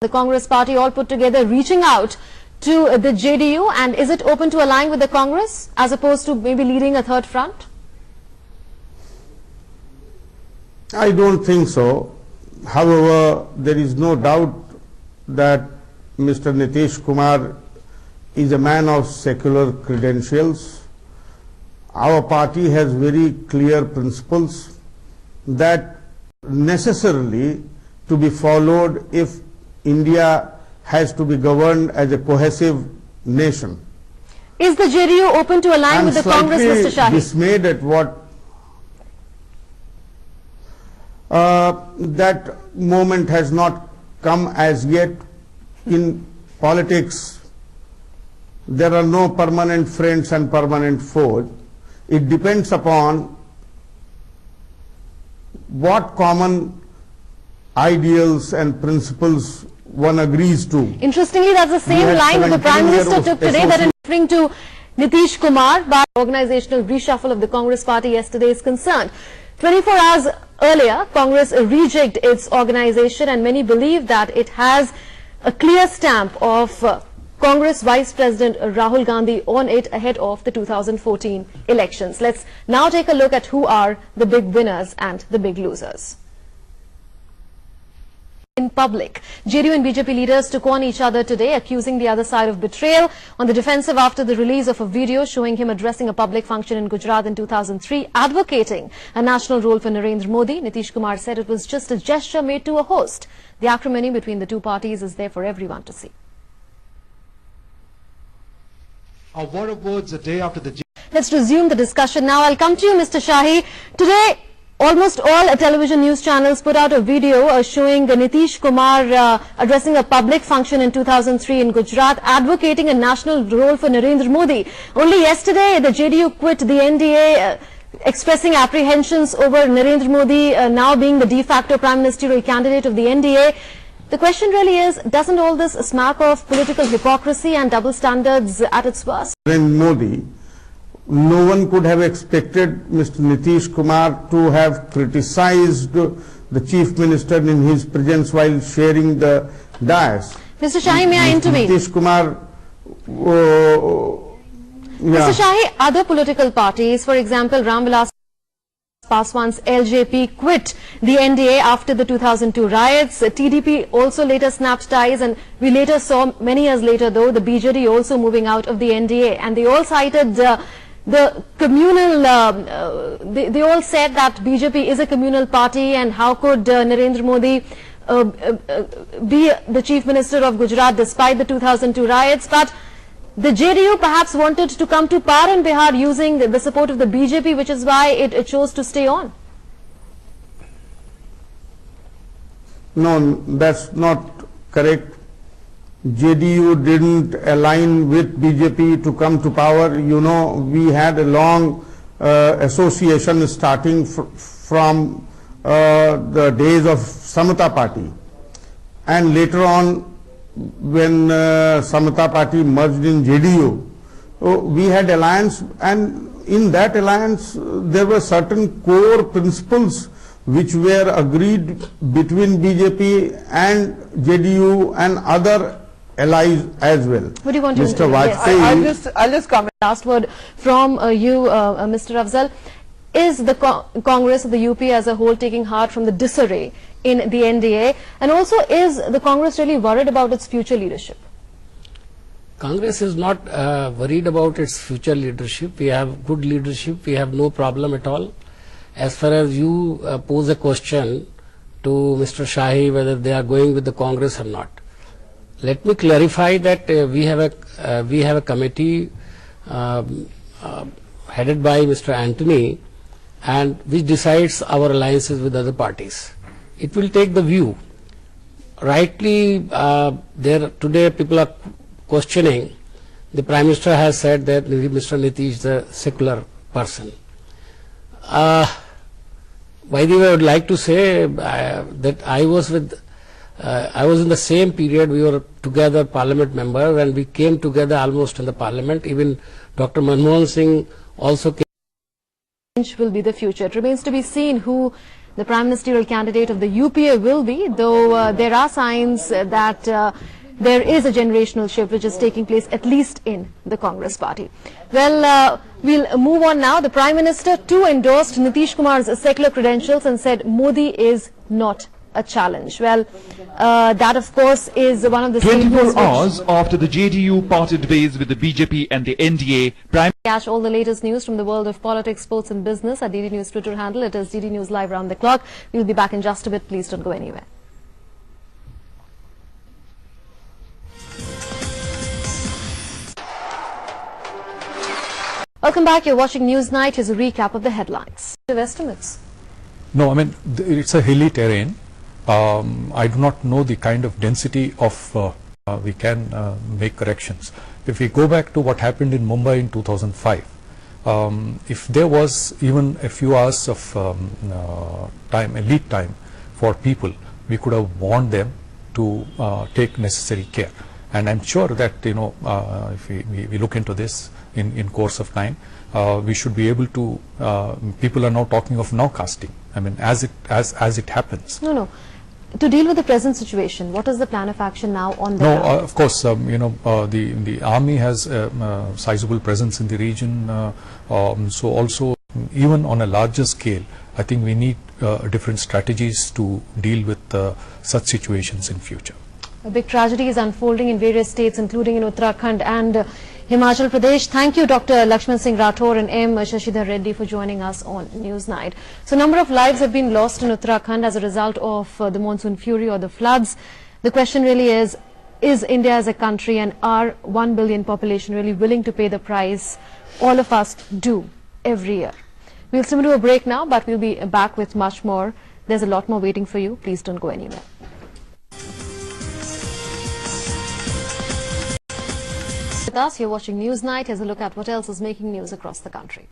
the Congress party all put together reaching out to the JDU, and is it open to align with the Congress as opposed to maybe leading a third front? I don't think so. However, there is no doubt that Mr. Nitish Kumar is a man of secular credentials. Our party has very clear principles that necessarily to be followed if India has to be governed as a cohesive nation. Is the JDU open to align with the Congress, Mr. Shahi? I'm dismayed at what that moment has not come as yet. In politics, there are no permanent friends and permanent foes. It depends upon what common ideals and principles one agrees to. Interestingly, that's the same line that the Prime Minister took today, that in referring to Nitish Kumar by organizational reshuffle of the Congress party yesterday is concerned. 24 hours earlier, Congress rejigged its organization, and many believe that it has a clear stamp of Congress Vice President Rahul Gandhi on it ahead of the 2014 elections. Let's now take a look at who are the big winners and the big losers. In public, JDU and BJP leaders took on each other today, accusing the other side of betrayal, on the defensive after the release of a video showing him addressing a public function in Gujarat in 2003, advocating a national role for Narendra Modi. Nitish Kumar said it was just a gesture made to a host. The acrimony between the two parties is there for everyone to see. What about the day after the... Let's resume the discussion now. I'll come to you, Mr. Shahi. Today, almost all television news channels put out a video showing Nitish Kumar addressing a public function in 2003 in Gujarat, advocating a national role for Narendra Modi. Only yesterday, the JDU quit the NDA, expressing apprehensions over Narendra Modi now being the de facto prime ministerial candidate of the NDA. The question really is, doesn't all this smack of political hypocrisy and double standards at its worst? Narendra Modi, no one could have expected Mr. Nitish Kumar to have criticized the Chief Minister in his presence while sharing the dais. Mr. Shahi, may I intervene? Nitish Kumar... Mr. Shahi, other political parties, for example, Ram Vilas Paswan's LJP quit the NDA after the 2002 riots. TDP also later snapped ties, and we later saw, many years later though, the BJD also moving out of the NDA, and they all cited the communal, they all said that BJP is a communal party, and how could Narendra Modi be the Chief Minister of Gujarat despite the 2002 riots. But the JDU perhaps wanted to come to power in Bihar using the support of the BJP, which is why it chose to stay on. No, that's not correct. JDU didn't align with BJP to come to power. You know, we had a long association starting from the days of Samata Party, and later on when Samata Party merged in JDU, we had alliance, and in that alliance there were certain core principles which were agreed between BJP and JDU and other allies as well. What do you want to Mr. Vajpayee, I'll just comment. Last word from you, Mr. Afzal. Is the Congress of the UP as a whole taking heart from the disarray in the NDA, and also is the Congress really worried about its future leadership? Congress is not worried about its future leadership. We have good leadership. We have no problem at all. As far as you pose a question to Mr. Shahi whether they are going with the Congress or not, let me clarify that we have a committee headed by Mr. Antony, and which decides our alliances with other parties. It will take the view. Rightly, today people are questioning. The Prime Minister has said that Mr. Nitish is a secular person. By the way, I would like to say that I was in the same period. We were together Parliament members, and we came together almost in the Parliament. Even Dr. Manmohan Singh also came. Will be the future. It remains to be seen who the prime ministerial candidate of the UPA will be, though there are signs that there is a generational shift which is taking place at least in the Congress party. Well, we'll move on now. The Prime Minister too endorsed Nitish Kumar's secular credentials and said Modi is not a challenge. Well, that of course is one of the 24 hours after the JDU parted ways with the BJP and the NDA, Catch all the latest news from the world of politics, sports and business at DD News Twitter handle. It is DD News Live round the clock. We'll be back in just a bit. Please don't go anywhere. Welcome back. You're watching Newsnight. Here's a recap of the headlines. Estimates. No, I mean, it's a hilly terrain. I do not know the kind of density of we can make corrections. If we go back to what happened in Mumbai in 2005, if there was even a few hours of lead time for people, we could have warned them to take necessary care. And I'm sure that, if we look into this in course of time, we should be able to, people are now talking of nowcasting. I mean, as it happens. No. To deal with the present situation, what is the plan of action now on the ground? Of course, the army has a sizable presence in the region. So also, even on a larger scale, I think we need different strategies to deal with such situations in future. A big tragedy is unfolding in various states, including in Uttarakhand and Himachal Pradesh. Thank you, Dr. Lakshman Singh Rathore and M. Shashidhar Reddy for joining us on Newsnight. So, a number of lives have been lost in Uttarakhand as a result of the monsoon fury or the floods. The question really is India as a country and our 1 billion population really willing to pay the price all of us do every year? We'll still do a break now, but we'll be back with much more. There's a lot more waiting for you. Please don't go anywhere. With us, you're watching Newsnight. Here's a look at what else is making news across the country.